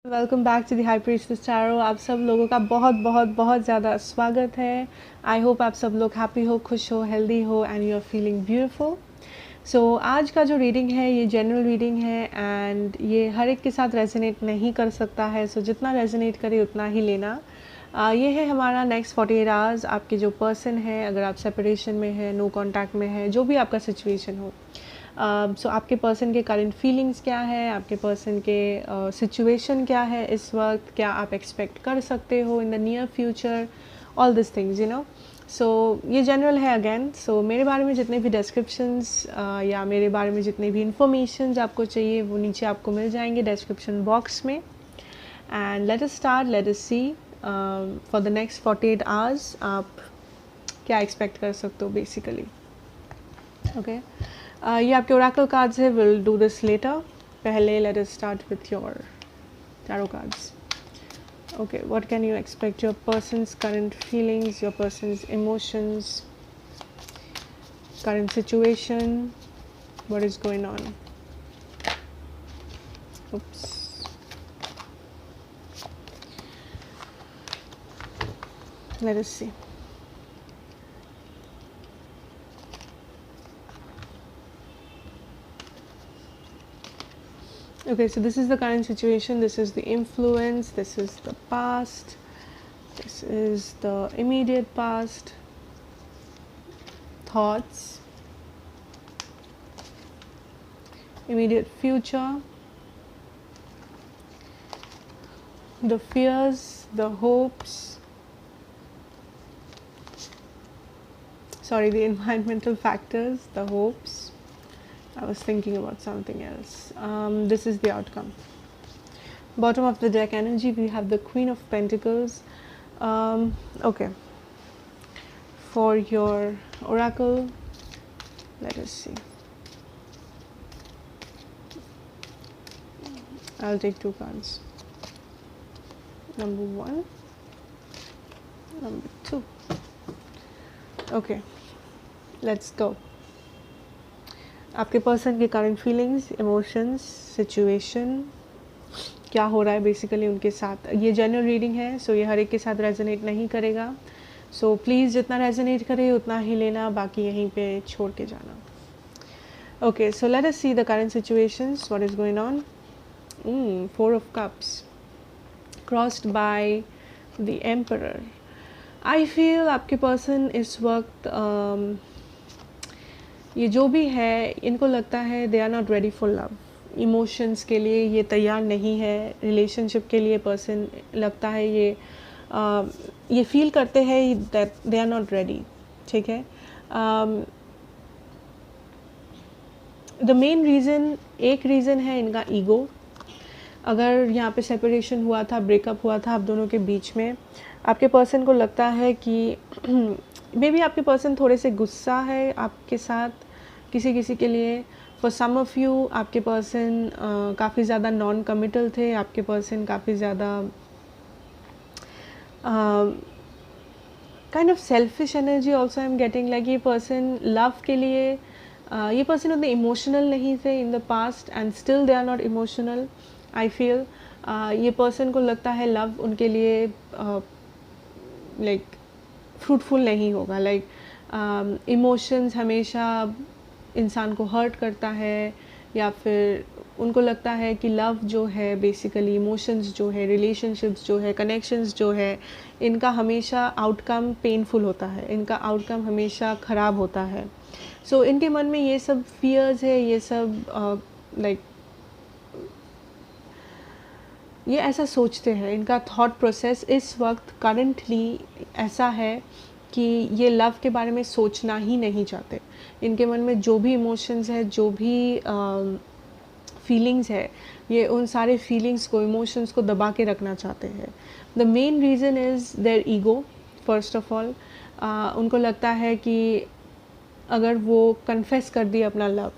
Welcome back to the high priestess tarot. आप सब लोगों का बहुत बहुत बहुत ज़्यादा स्वागत है। आई होप आप सब लोग हैप्पी हो, खुश हो, हेल्दी हो and you are feeling beautiful. So आज का जो रीडिंग है ये जनरल रीडिंग है एंड ये हर एक के साथ रेजोनेट नहीं कर सकता है। सो जितना रेजोनेट करे उतना ही लेना। ये है हमारा नेक्स्ट 48 आवर्स। आपके जो पर्सन है, अगर आप सेपरेशन में है, नो कॉन्टैक्ट में है, जो भी आपका सिचुएशन हो, सो आपके पर्सन के करंट फीलिंग्स क्या है, आपके पर्सन के सिचुएशन क्या है इस वक्त, क्या आप एक्सपेक्ट कर सकते हो in the near future, all this things you know. So ये जनरल है अगेन। सो मेरे बारे में जितने भी डिस्क्रिप्शंस या मेरे बारे में जितने भी इंफॉर्मेशन आपको चाहिए वो नीचे आपको मिल जाएंगे डिस्क्रिप्शन बॉक्स में। And let us start, let us see for the next 48 hours आप क्या एक्सपेक्ट कर सकते हो बेसिकली। ओके, ये आपके ओरेकल कार्ड्स है। Will do this later. पहले let us start with your tarot cards. Okay, what can you expect? Your person's current feelings, your person's emotions, current situation, what is going on. Oops. Let us see. Okay, so this is the current situation, this is the influence, this is the past, this is the immediate past, thoughts, immediate future, the fears, the hopes, sorry, the environmental factors, the hopes. I was thinking about something else. This is the outcome. Bottom of the deck energy, we have the Queen of Pentacles. Okay. For your oracle, let us see. I'll take two cards. Number 1, number 2. Okay, let's go. आपके person के current feelings, emotions, situation, क्या हो रहा है basically उनके साथ। ये general reading है, सो ये हर एक के साथ रेजोनेट नहीं करेगा। सो प्लीज़ जितना रेजोनेट करे उतना ही लेना, बाकी यहीं पे छोड़ के जाना। Okay, so let us see the current situations, what is going on. 4 of cups crossed by the emperor. I feel आपके पर्सन इस वक्त ये जो भी है, इनको लगता है they are not ready for love. Emotions के लिए ये तैयार नहीं है। रिलेशनशिप के लिए पर्सन लगता है ये फील करते हैं that they are not ready. ठीक है, द मेन रीज़न, एक रीज़न है इनका ईगो। अगर यहाँ पे सेपरेशन हुआ था, ब्रेकअप हुआ था आप दोनों के बीच में, आपके पर्सन को लगता है कि मे बी आपके पर्सन थोड़े से गुस्सा है आपके साथ किसी के लिए। फॉर सम ऑफ यू आपके पर्सन काफ़ी ज़्यादा नॉन कमिटल थे। आपके पर्सन काफ़ी ज़्यादा kind of selfish energy also I am getting. Like ये पर्सन लव के लिए ये पर्सन उतने इमोशनल नहीं थे in the past and still they are not emotional. I feel ये पर्सन को लगता है लव उनके लिए लाइक फ्रूटफुल नहीं होगा। लाइक इमोशंस हमेशा इंसान को हर्ट करता है, या फिर उनको लगता है कि लव जो है बेसिकली, इमोशंस जो है, रिलेशनशिप्स जो है, कनेक्शंस जो है, इनका हमेशा आउटकम पेनफुल होता है, इनका आउटकम हमेशा ख़राब होता है। सो इनके मन में ये सब फियर्स है, ये सब लाइक ये ऐसा सोचते हैं। इनका थॉट प्रोसेस इस वक्त करंटली ऐसा है कि ये लव के बारे में सोचना ही नहीं चाहते। इनके मन में जो भी इमोशंस है, जो भी फीलिंग्स है, ये उन सारे फीलिंग्स को, इमोशंस को दबा के रखना चाहते हैं। The main reason is their ego. First of all उनको लगता है कि अगर वो कन्फेस कर दिए अपना लव,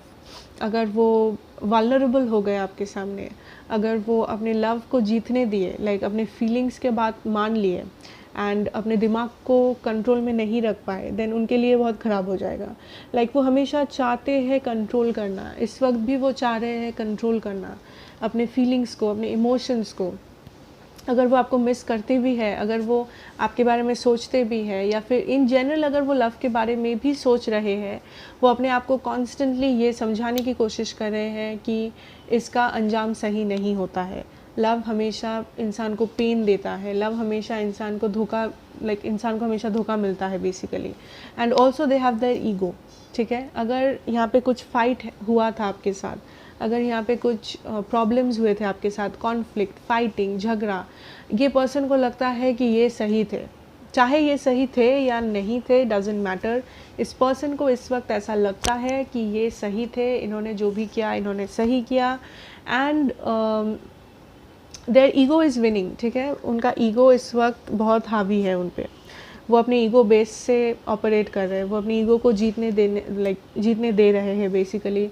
अगर वो वल्नरेबल हो गए आपके सामने, अगर वो अपने लव को जीतने दिए, लाइक अपने फीलिंग्स के बात मान लिए एंड अपने दिमाग को कंट्रोल में नहीं रख पाए, देन उनके लिए बहुत ख़राब हो जाएगा। लाइक वो हमेशा चाहते हैं कंट्रोल करना, इस वक्त भी वो चाह रहे हैं कंट्रोल करना अपने फीलिंग्स को, अपने इमोशंस को। अगर वो आपको मिस करते भी है, अगर वो आपके बारे में सोचते भी है, या फिर इन जनरल अगर वो लव के बारे में भी सोच रहे हैं, वो अपने आप को कॉन्स्टेंटली ये समझाने की कोशिश कर रहे हैं कि इसका अंजाम सही नहीं होता है। लव हमेशा इंसान को पेन देता है, लव हमेशा इंसान को धोखा, इंसान को हमेशा धोखा मिलता है basically. And also they have their ego, ठीक है। अगर यहाँ पे कुछ फाइट हुआ था आपके साथ, अगर यहाँ पे कुछ प्रॉब्लम्स हुए थे आपके साथ, कॉन्फ्लिक्ट, फाइटिंग, झगड़ा, ये पर्सन को लगता है कि ये सही थे, चाहे ये सही थे या नहीं थे, डजेंट मैटर। इस पर्सन को इस वक्त ऐसा लगता है कि ये सही थे, इन्होंने जो भी किया इन्होंने सही किया, and their ego is winning, ठीक है। उनका ईगो इस वक्त बहुत हावी है उन पे, वो अपने ईगो बेस से ऑपरेट कर रहे हैं, वो अपनी ईगो को जीतने दे रहे हैं बेसिकली।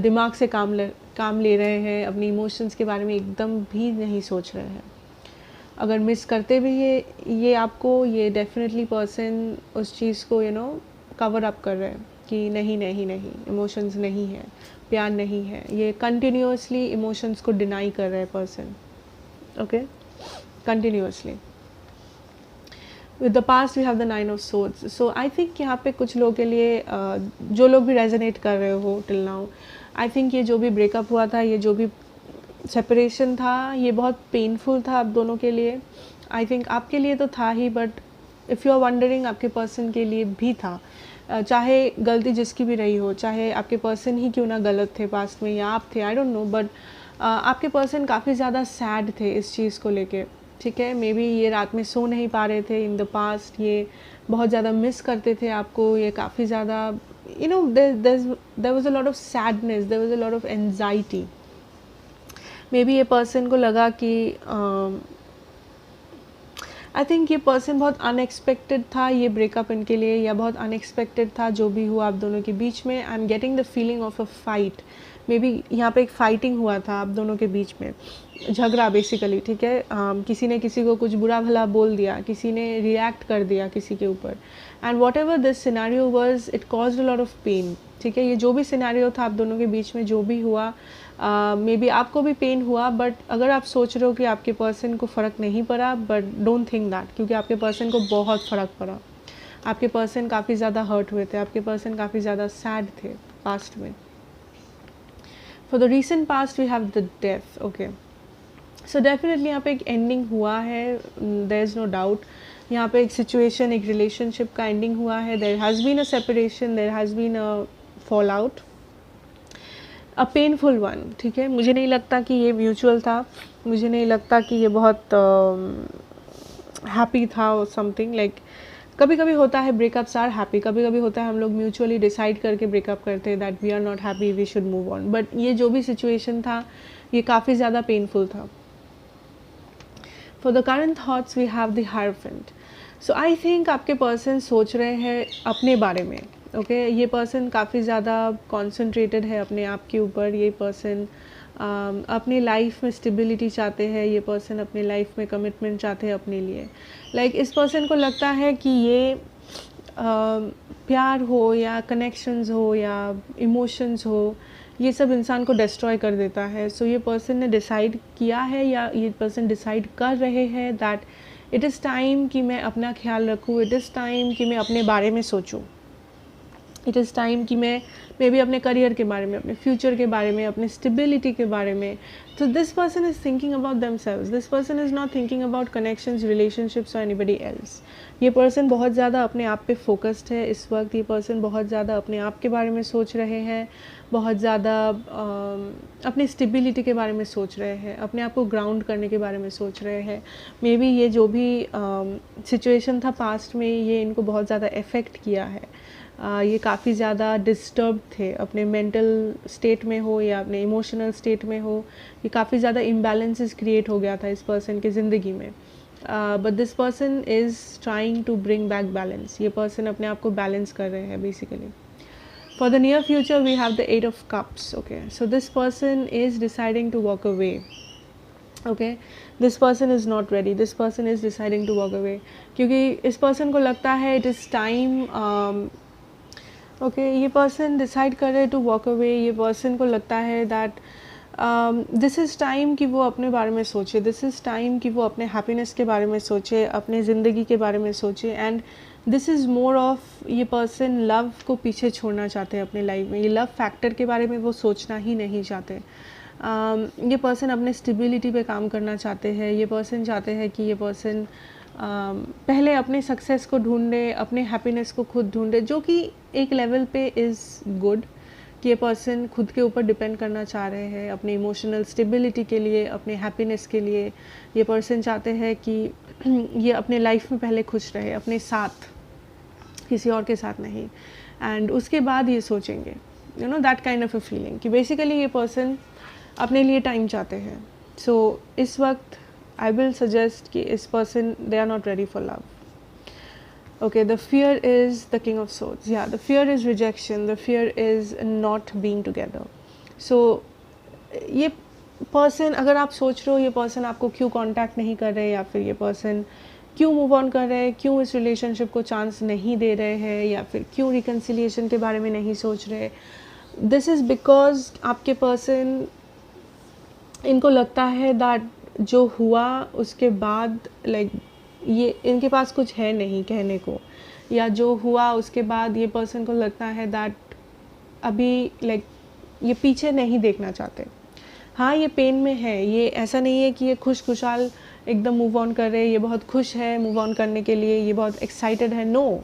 दिमाग से काम ले रहे हैं, अपनी इमोशंस के बारे में एकदम भी नहीं सोच रहे हैं। अगर मिस करते भी ये आपको, ये डेफिनेटली पर्सन उस चीज़ को कवर अप कर रहे हैं कि नहीं नहीं नहीं, इमोशंस नहीं है, प्यार नहीं है। ये कंटिन्यूअसली इमोशंस को डिनाई कर रहे हैं person, okay, continuously. With the past we have the 9 of swords. So I think यहाँ पे कुछ लोगों के लिए जो लोग भी रेजोनेट कर रहे हो टिल नाउ, आई थिंक ये जो भी ब्रेकअप हुआ था, ये जो भी सेपरेशन था, ये बहुत पेनफुल था आप दोनों के लिए। आई थिंक आपके लिए तो था ही, but if you are wondering, आपके पर्सन के लिए भी था। चाहे गलती जिसकी भी रही हो, चाहे आपके पर्सन ही क्यों ना गलत थे पास्ट में या आप थे, आई डोंट नो, बट आपके पर्सन काफ़ी ज़्यादा सैड थे इस चीज़ को लेके, ठीक है। मे बी ये रात में सो नहीं पा रहे थे इन द पास्ट, ये बहुत ज़्यादा मिस करते थे आपको, ये काफ़ी ज़्यादा there was a lot of sadness, there was a lot of anxiety. May be ये पर्सन को लगा कि आई थिंक ये पर्सन बहुत अनएक्सपेक्टेड था ये ब्रेकअप इनके लिए, या बहुत अनएक्सपेक्टेड था जो भी हुआ आप दोनों के बीच में। आई am getting the feeling of a fight. May be यहाँ पे एक फाइटिंग हुआ था आप दोनों के बीच में, झगड़ा बेसिकली, ठीक है। किसी ने किसी को कुछ बुरा भला बोल दिया, किसी ने रिएक्ट कर दिया किसी के ऊपर, and whatever this scenario was, it caused a lot of pain, ठीक है। ये जो भी सिनेरियो था आप दोनों के बीच में, जो भी हुआ, मे बी आपको भी पेन हुआ, बट अगर आप सोच रहे हो कि आपके पर्सन को फ़र्क नहीं पड़ा, बट डोंट थिंक दैट, क्योंकि आपके पर्सन को बहुत फ़र्क पड़ा। आपके पर्सन काफ़ी ज़्यादा हर्ट हुए थे, आपके पर्सन काफ़ी ज़्यादा सैड थे पास्ट में। For the recent past we have the death, okay. So definitely यहाँ पे एक एंडिंग हुआ है, देयर इज़ नो डाउट। यहाँ पे एक सिचुएशन, एक रिलेशनशिप का एंडिंग हुआ है, there has been a separation, there has been a fall out, a painful one, ठीक है। मुझे नहीं लगता कि ये म्यूचुअल था, मुझे नहीं लगता कि ये बहुत हैप्पी था और समथिंग लाइक। कभी कभी होता है ब्रेकअप्स आर हैप्पी, कभी कभी होता है हम लोग म्यूचुअली डिसाइड करके ब्रेकअप करते हैं that we are not happy, we should move on, but ये जो भी सिचुएशन था ये काफ़ी ज़्यादा पेनफुल था। For the current thoughts we have the hierophant. So I think आपके पर्सन सोच रहे हैं अपने बारे में, ओके। ये पर्सन काफ़ी ज़्यादा कॉन्सेंट्रेटेड है अपने आप के ऊपर, ये पर्सन अपनी लाइफ में स्टेबिलिटी चाहते हैं, ये पर्सन अपने लाइफ में कमिटमेंट चाहते हैं अपने लिए। लाइक इस पर्सन को लगता है कि ये प्यार हो या कनेक्शंस हो या इमोशंस हो, ये सब इंसान को डिस्ट्रॉय कर देता है। सो ये पर्सन ने डिसाइड किया है, या ये पर्सन डिसाइड कर रहे हैं दैट इट इज़ टाइम कि मैं अपना ख्याल रखूँ, इट इज़ टाइम कि मैं अपने बारे में सोचूँ, इट इज़ टाइम कि मैं मे बी अपने करियर के बारे में, अपने फ्यूचर के बारे में, अपने स्टेबिलिटी के बारे में। तो this person is thinking about themselves, this person is not thinking about connections, relationships और एनीबडी एल्स। ये पर्सन बहुत ज़्यादा अपने आप पे फोकस्ड है इस वक्त, ये पर्सन बहुत ज़्यादा अपने आप के बारे में सोच रहे हैं, बहुत ज़्यादा अपनी स्टेबिलिटी के बारे में सोच रहे हैं, अपने आप को ग्राउंड करने के बारे में सोच रहे हैं। मे बी ये जो भी सिचुएशन था पास्ट में, ये इनको बहुत ज़्यादा इफ़ेक्ट किया है। ये काफ़ी ज़्यादा डिस्टर्ब थे अपने मेंटल स्टेट में हो या अपने इमोशनल स्टेट में हो, ये काफ़ी ज़्यादा इम्बैलेंसेस क्रिएट हो गया था इस पर्सन की ज़िंदगी में। But this person is trying to bring back balance, ये पर्सन अपने आप को बैलेंस कर रहे हैं basically. For the near future we have the 8 of cups, okay. So this person is deciding to walk away, okay. This person is not ready, this person is deciding to walk away, क्योंकि इस person को लगता है it is time, okay, ये person decide कर रहे to walk away। ये person को लगता है that दिस इज़ टाइम कि वो अपने बारे में सोचे, दिस इज़ टाइम कि वो अपने हैप्पीनेस के बारे में सोचे, अपने ज़िंदगी के बारे में सोचे। And this is more of, ये पर्सन लव को पीछे छोड़ना चाहते हैं अपने लाइफ में, ये लव फैक्टर के बारे में वो सोचना ही नहीं चाहते। ये पर्सन अपने स्टेबिलिटी पे काम करना चाहते हैं। ये पर्सन चाहते हैं कि ये पर्सन पहले अपने सक्सेस को ढूंढे, अपने हैप्पीनेस को खुद ढूंढे, जो कि एक लेवल पे इज़ गुड कि ये पर्सन खुद के ऊपर डिपेंड करना चाह रहे हैं अपने इमोशनल स्टेबिलिटी के लिए, अपने हैप्पीनेस के लिए। ये पर्सन चाहते हैं कि ये अपने लाइफ में पहले खुश रहे अपने साथ, किसी और के साथ नहीं, एंड उसके बाद ये सोचेंगे, you know that kind of a feeling कि बेसिकली ये पर्सन अपने लिए टाइम चाहते हैं। सो इस वक्त आई विल सजेस्ट कि इस person they are not ready for love. Okay, the fear is the king of swords. Yeah, the fear is rejection, the fear is not being together. So ये person, अगर आप सोच रहे हो ये person आपको क्यों कांटेक्ट नहीं कर रहे, या फिर ये पर्सन क्यों मूव ऑन कर रहे हैं, क्यों इस रिलेशनशिप को चांस नहीं दे रहे हैं, या फिर क्यों रिकन्सिलिएशन के बारे में नहीं सोच रहे, दिस इज़ बिकॉज आपके पर्सन, इनको लगता है दैट जो हुआ उसके बाद लाइक ये इनके पास कुछ है नहीं कहने को, या जो हुआ उसके बाद ये पर्सन को लगता है दैट अभी लाइक ये पीछे नहीं देखना चाहते। हाँ, ये पेन में है, ये ऐसा नहीं है कि ये खुशहाल एकदम मूव ऑन कर रहे हैं, ये बहुत खुश है मूव ऑन करने के लिए, ये बहुत एक्साइटेड है, नो,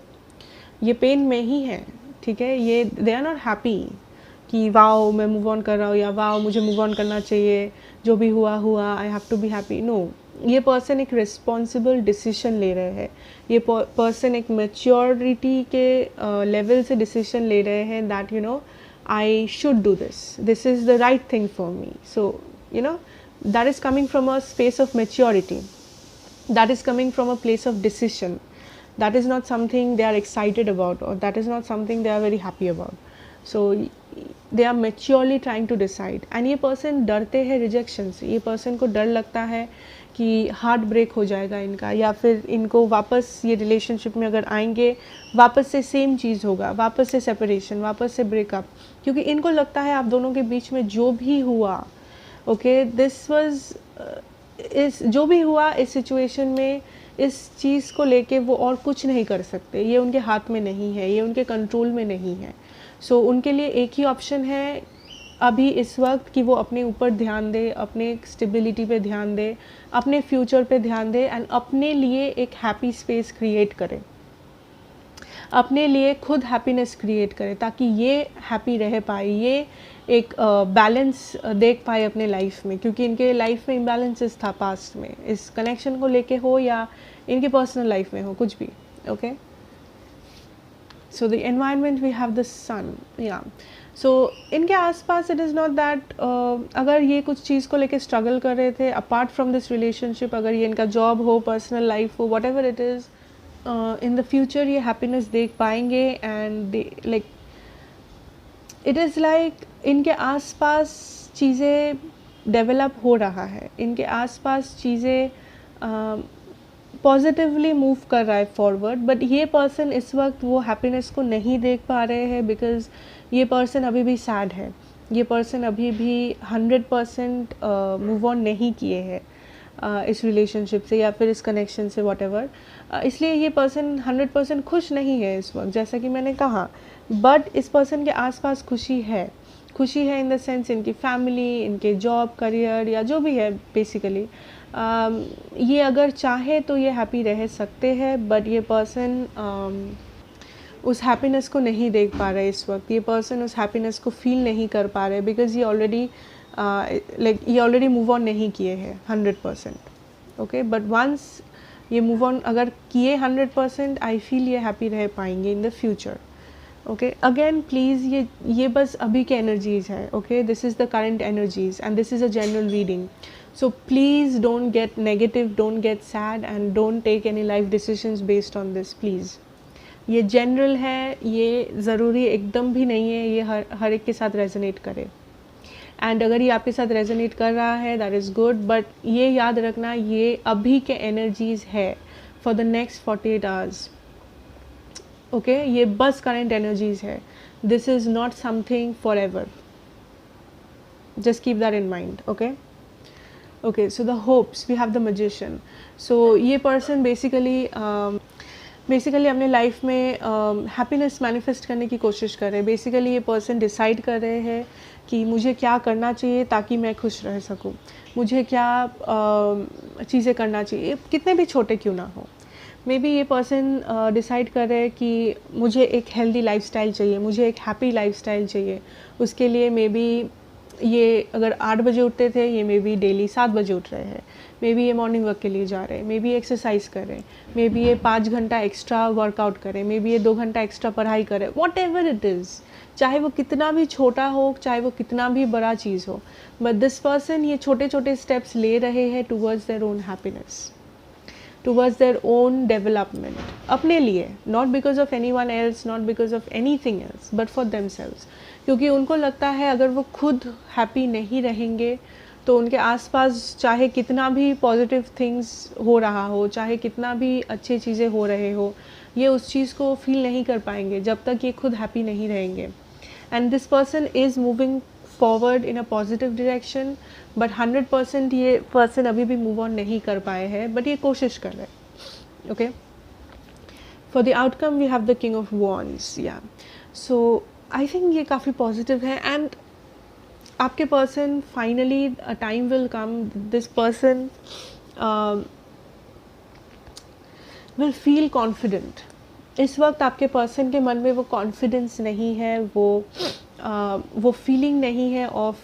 ये पेन में ही है, ठीक है। ये दे आर नॉट हैप्पी कि वाओ मैं मूव ऑन कर रहा हूँ, या वाओ मुझे मूव ऑन करना चाहिए, जो भी हुआ हुआ, I have to be happy, no. ये पर्सन एक रिस्पॉन्सिबल डिसीजन ले रहे हैं, ये पर्सन एक मैच्योरिटी के लेवल से डिसीजन ले रहे हैं that you know I should do this, this is the right thing for me. So you know that is coming from a space of maturity, that is coming from a place of decision, that is not something they are excited about, or that is not something they are very happy about. So they are maturely trying to decide. And ये person डरते हैं rejection से, ये person को डर लगता है कि हार्ट ब्रेक हो जाएगा इनका, या फिर इनको वापस ये रिलेशनशिप में अगर आएंगे वापस से सेम चीज़ होगा, वापस से सेपरेशन, वापस से ब्रेकअप, क्योंकि इनको लगता है आप दोनों के बीच में जो भी हुआ, ओके, दिस वाज इस जो भी हुआ इस सिचुएशन में, इस चीज़ को लेके वो और कुछ नहीं कर सकते, ये उनके हाथ में नहीं है, ये उनके कंट्रोल में नहीं है। सो उनके लिए एक ही ऑप्शन है अभी इस वक्त कि वो अपने ऊपर ध्यान दे, अपने स्टेबिलिटी पे ध्यान दे, अपने फ्यूचर पे ध्यान दे, एंड अपने लिए एक हैप्पी स्पेस क्रिएट करे, अपने लिए खुद हैप्पीनेस क्रिएट करे, ताकि ये हैप्पी रह पाए, ये एक बैलेंस देख पाए अपने लाइफ में, क्योंकि इनके लाइफ में इम्बैलेंसेस था पास्ट में, इस कनेक्शन को लेके हो या इनके पर्सनल लाइफ में हो, कुछ भी, okay. So the environment we have the sun, या सो इनके आसपास इट इज़ नॉट दैट अगर ये कुछ चीज़ को लेके स्ट्रगल कर रहे थे अपार्ट फ्रॉम दिस रिलेशनशिप, अगर ये इनका जॉब हो, पर्सनल लाइफ हो, what ever it is, in the future ये हैप्पीनेस देख पाएंगे। And like it is like इनके आसपास चीज़ें डेवलप हो रहा है, इनके आसपास चीज़ें पॉजिटिवली मूव कर रहा है फॉरवर्ड, बट ये पर्सन इस वक्त वो हैप्पीनेस को नहीं देख पा रहे हैं, बिकॉज ये पर्सन अभी भी सैड है, ये पर्सन अभी भी 100% मूव ऑन नहीं किए हैं इस रिलेशनशिप से या फिर इस कनेक्शन से, वॉटेवर। इसलिए ये पर्सन 100% खुश नहीं है इस वक्त, जैसा कि मैंने कहा, बट इस पर्सन के आसपास खुशी है, खुशी है इन द सेंस इनकी फैमिली, इनके जॉब, करियर, या जो भी है बेसिकली। ये अगर चाहे तो ये हैप्पी रह सकते हैं, बट ये पर्सन उस हैप्पीनेस को नहीं देख पा रहे इस वक्त, ये पर्सन उस हैप्पीनेस को फील नहीं कर पा रहे, बिकॉज ये ऑलरेडी ये ऑलरेडी मूव ऑन नहीं किए हैं 100%, ओके। बट वंस ये मूव ऑन अगर किए 100%, आई फील ये हैप्पी रह पाएंगे in the future, okay. Again please ये बस अभी के एनर्जीज़ है, okay, this is the current energies and this is a general reading. So please don't get negative, don't get sad, and don't take any life decisions based on this, please. ये general है, ये ज़रूरी एकदम भी नहीं है ये हर एक के साथ रेजोनेट करे, एंड अगर ये आपके साथ रेजोनेट कर रहा है दैट इज़ गुड, बट ये याद रखना ये अभी के एनर्जीज़ है for the next 48 hours, okay. ये बस करंट एनर्जीज़ है, this is not something for ever, Just keep that in mind. Okay, so the hopes, we have the magician. So ये person बेसिकली अपने लाइफ में happiness manifest करने की कोशिश कर रहे हैं. बेसिकली ये पर्सन डिसाइड कर रहे हैं कि मुझे क्या करना चाहिए ताकि मैं खुश रह सकूं, मुझे क्या चीज़ें करना चाहिए, कितने भी छोटे क्यों ना हो. मे बी ये पर्सन डिसाइड कर रहे हैं कि मुझे एक हेल्दी लाइफस्टाइल चाहिए, मुझे एक हैप्पी लाइफस्टाइल चाहिए. उसके लिए मे बी ये अगर 8 बजे उठते थे, ये मे बी डेली 7 बजे उठ रहे हैं. मे बी ये मॉर्निंग वॉक के लिए जा रहे हैं, मे बी एक्सरसाइज कर रहे हैं, मे बी ये 5 घंटा एक्स्ट्रा वर्कआउट करें, मे बी ये 2 घंटा एक्स्ट्रा पढ़ाई करें. वॉट एवर इट इज़, चाहे वो कितना भी छोटा हो, चाहे वो कितना भी बड़ा चीज़ हो, बट दिस पर्सन ये छोटे छोटे स्टेप्स ले रहे हैं towards their own happiness, towards their own development, अपने लिए, not because of anyone else, not because of anything else, but for themselves. क्योंकि उनको लगता है अगर वो खुद हैप्पी नहीं रहेंगे तो उनके आसपास चाहे कितना भी पॉजिटिव थिंग्स हो रहा हो, चाहे कितना भी अच्छी चीज़ें हो रहे हो, ये उस चीज़ को फील नहीं कर पाएंगे जब तक ये खुद हैप्पी नहीं रहेंगे. And this person is moving forward in a positive direction, but 100% ये पर्सन अभी भी मूव ऑन नहीं कर पाए हैं, बट ये कोशिश कर रहे हैं. Okay, for the outcome we have the King of Wands. Yeah so I think ये काफ़ी पॉजिटिव है. एंड आपके person finally a time will come, this person will feel confident. इस वक्त आपके पर्सन के मन में वो कॉन्फिडेंस नहीं है, वो फीलिंग नहीं है ऑफ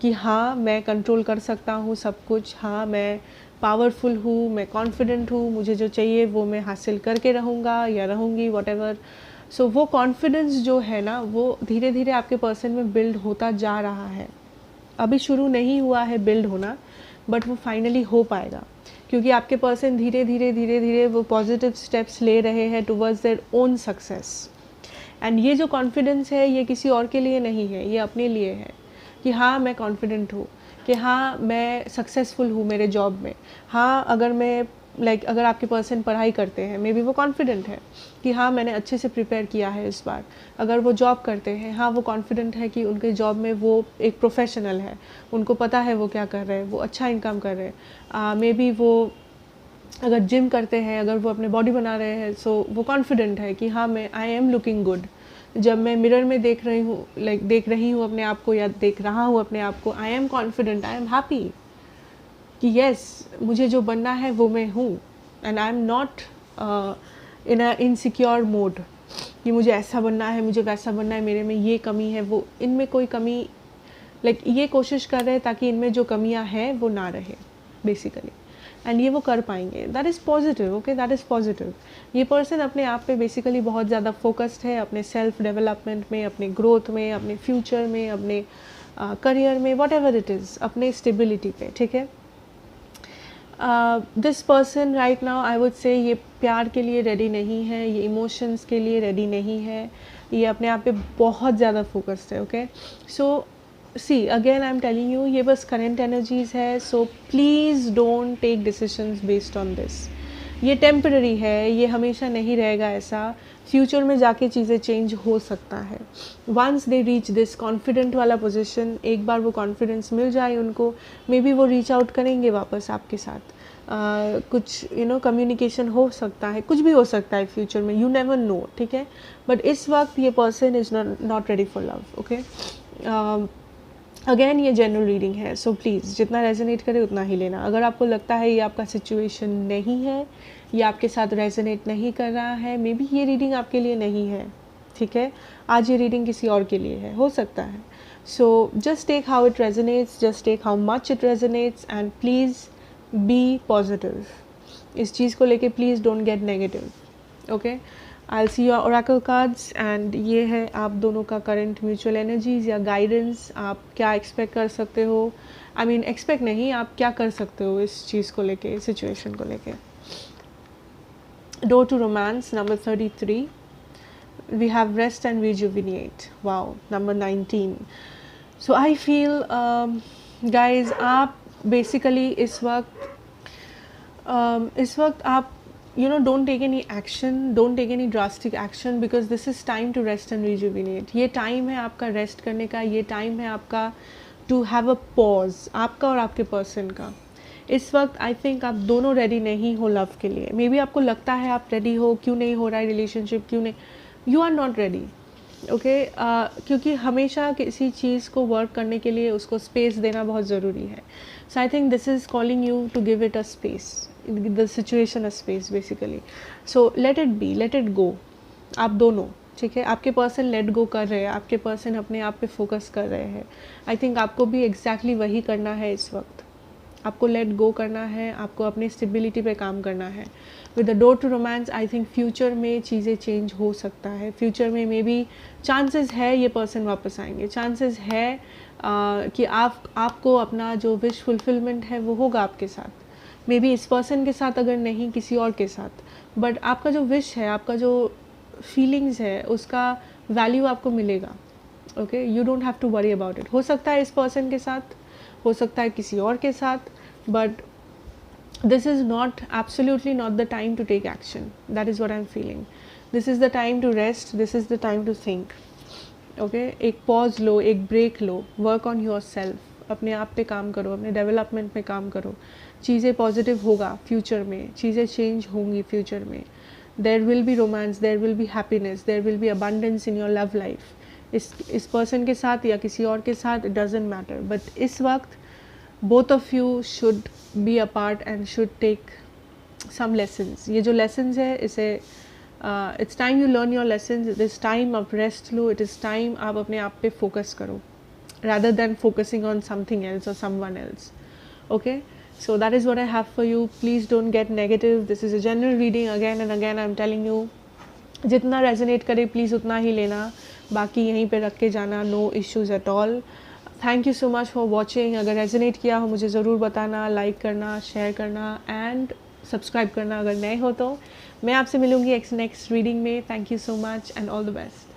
कि हाँ मैं कंट्रोल कर सकता हूँ सब कुछ, हाँ मैं पावरफुल हूँ, मैं कॉन्फिडेंट हूँ, मुझे जो चाहिए वो मैं हासिल करके रहूँगा या रहूँगी, वॉटेवर. सो वो कॉन्फिडेंस जो है ना, वो धीरे धीरे आपके पर्सन में बिल्ड होता जा रहा है. अभी शुरू नहीं हुआ है बिल्ड होना, बट वो फाइनली हो पाएगा क्योंकि आपके पर्सन धीरे धीरे धीरे धीरे वो पॉजिटिव स्टेप्स ले रहे हैं towards their own success. And ये जो कॉन्फिडेंस है ये किसी और के लिए नहीं है, ये अपने लिए है कि हाँ मैं कॉन्फिडेंट हूँ, कि हाँ मैं सक्सेसफुल हूँ मेरे जॉब में. हाँ अगर मैं अगर आपके पर्सन पढ़ाई करते हैं, मे बी वो कॉन्फिडेंट है कि हाँ मैंने अच्छे से प्रिपेयर किया है इस बार. अगर वो जॉब करते हैं, हाँ वो कॉन्फिडेंट है कि उनके जॉब में वो एक प्रोफेशनल है, उनको पता है वो क्या कर रहे हैं, वो अच्छा इनकम कर रहे हैं. मे बी वो अगर जिम करते हैं, अगर वो अपने बॉडी बना रहे हैं, सो वो कॉन्फिडेंट है कि हाँ मैं आई एम लुकिंग गुड. जब मैं मिरर में देख रही हूँ अपने आप को या देख रहा हूँ अपने आप को, I am confident, I am happy कि येस मुझे जो बनना है वो मैं हूँ. And I am not in a insecure mode कि मुझे ऐसा बनना है, मुझे वैसा बनना है, मेरे में ये कमी है, वो इनमें कोई कमी ये कोशिश कर रहे हैं ताकि इनमें जो कमियाँ हैं वो ना रहे बेसिकली. एंड ये वो कर पाएंगे. That is positive. Okay, that is positive. ये पर्सन अपने आप पे बेसिकली बहुत ज़्यादा फोकस्ड है, अपने सेल्फ डेवलपमेंट में, अपने ग्रोथ में, अपने फ्यूचर में, अपने करियर में, वॉट एवर इट इज़, अपने स्टेबिलिटी पे. ठीक है, this person right now I would say ये प्यार के लिए रेडी नहीं है, ये इमोशंस के लिए रेडी नहीं है, ये अपने आप पे बहुत ज़्यादा फोकस्ड है. Okay, so see again I am telling you, ये बस करेंट एनर्जीज है. So please don't take decisions based on this. ये टेम्पररी है, ये हमेशा नहीं रहेगा ऐसा. फ्यूचर में जाके चीज़ें चेंज हो सकता है. Once they reach this confident वाला पोजीशन, एक बार वो कॉन्फिडेंस मिल जाए उनको, मे बी वो रीच आउट करेंगे वापस आपके साथ. कुछ कम्युनिकेशन हो सकता है, कुछ भी हो सकता है फ्यूचर में, यू नेवर नो. ठीक है, बट इस वक्त ये person is not ready for love. Okay, again ये जनरल रीडिंग है, सो प्लीज़ जितना रेजोनेट करे उतना ही लेना. अगर आपको लगता है ये आपका सिचुएशन नहीं है, ये आपके साथ रेजोनेट नहीं कर रहा है, मे बी ये रीडिंग आपके लिए नहीं है. ठीक है, आज ये रीडिंग किसी और के लिए है, हो सकता है. So just take how it resonates, just take how much it resonates, and please be positive. इस चीज़ को लेके please don't get negative. Okay, I'll see your oracle cards and ये है आप दोनों का करंट म्यूचुअल एनर्जीज या गाइडेंस. आप क्या एक्सपेक्ट कर सकते हो, आई मीन एक्सपेक्ट नहीं, आप क्या कर सकते हो इस चीज़ को लेके, सिचुएशन को लेके. Door to romance number 33. We have rest and rejuvenate. Wow, number 19. So I feel guys आप बेसिकली इस वक्त आप don't take any action, don't take any drastic action because this is time to rest and rejuvenate. ये time है आपका rest करने का, ये टाइम है आपका टू हैव अ पॉज, आपका और आपके पर्सन का। इस वक्त आई थिंक आप दोनों रेडी नहीं हो लव के लिए। मे बी आपको लगता है आप रेडी हो, क्यों नहीं हो रहा है रिलेशनशिप, क्यों नहीं, you are not ready. Okay, क्योंकि हमेशा किसी चीज़ को वर्क करने के लिए उसको स्पेस देना बहुत ज़रूरी है। So I think this is calling you to give it a space, the situation a space basically. So let it be, let it go. आप दोनों, ठीक है, आपके पर्सन लेट गो कर रहे हैं, आपके पर्सन अपने आप पे फोकस कर रहे हैं। आई थिंक आपको भी एग्जैक्टली वही करना है इस वक्त। आपको लेट गो करना है, आपको अपनी स्टेबिलिटी पे काम करना है। With the door to romance I think future में चीज़ें चेंज हो सकता है। फ्यूचर में मे बी चांसेस है ये पर्सन वापस आएंगे, चांसेस है कि आपको अपना जो विश फुलफिलमेंट है वो होगा आपके साथ। मे बी इस पर्सन के साथ, अगर नहीं किसी और के साथ, बट आपका जो विश है, आपका जो फीलिंग्स है, उसका वैल्यू आपको मिलेगा। Okay, you don't have to worry about it. हो सकता है इस पर्सन के साथ, हो सकता है किसी और के साथ, but this is not, absolutely not the time to take action. That is what I'm feeling. This is the time to rest, this is the time to think. Okay, एक pause लो, एक break low, work on yourself, अपने आप पे काम करो, अपने development पे काम करो। चीज़ें पॉजिटिव होगा फ्यूचर में, चीज़ें चेंज होंगी फ्यूचर में। There will be romance, there will be happiness, there will be abundance in your love life. इस पर्सन के साथ या किसी और के साथ, इट डजेंट मैटर, बट इस वक्त both of you should be apart and should take some lessons. ये जो lessons है, इसे it's time you learn your lessons. It is time of rest low, it is time आप अपने आप पे focus करो rather than focusing on something else or someone else. Okay, so that is what I have for you. Please don't get negative. This is a general reading, again and again I'm telling you. जितना resonate करे please उतना ही लेना, बाकी यहीं पे रख के जाना, no issues at all. Thank you so much for watching. अगर रेजोनेट किया हो मुझे ज़रूर बताना, लाइक करना, शेयर करना एंड सब्सक्राइब करना अगर नए हो तो। मैं आपसे मिलूँगी नेक्स्ट रीडिंग में। Thank you so much and all the best.